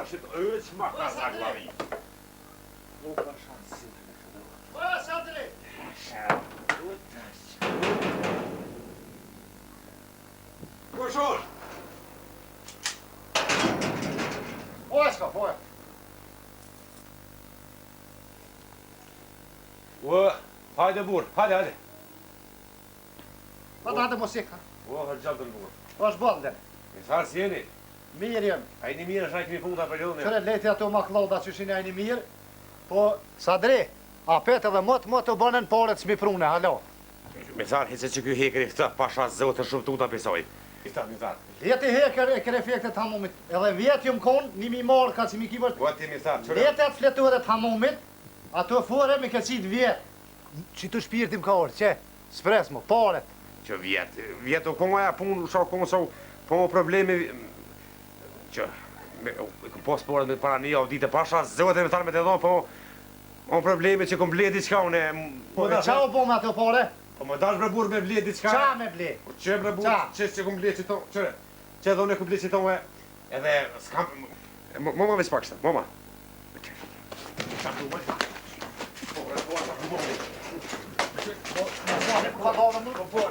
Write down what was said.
Shit öç makarna glavi. O paşansı. Bora, Sandri! Koşur. Oaska, foi. Hajde bur, hajde. Vad hade musiken? Har gjaldën bur. Vars bollen? Çfarë si jeni? Mirë jam. Ai një mirë është ai kemi punta për jone. Qëre leti ato maklloda që shine ajni mirë. Po, Sadri, a petë edhe mot të bënen paret s'mi prune, halo. Me thar hiçe që ky hekër i këtë pasha zotë shumë tuta besoj. I thar. Leti heker e kër efektet hamumit. Edhe vjet jum kon, nimi marë ka që mi kibër. Po ti mi thar, çfarë? Leti atë fleturet hamumit, ato fore me këcit vjet. Që të shpirtim ka orë, që? Spres mo, paret. Që vjet u konga punë, po problemi që po sporet me para një ditë pasha zotë me thar me të dhon, po problemi që kom ble diçka unë. Po qa u bo me ato pare? Po më dash bre burr me ble diçka. Qa me ble? Po çe bre burr, çe kom ble çito, çe. Çe dhone ku ble çito edhe s'kam mama veç paksa, mama. Çfarë do të bëj? Po,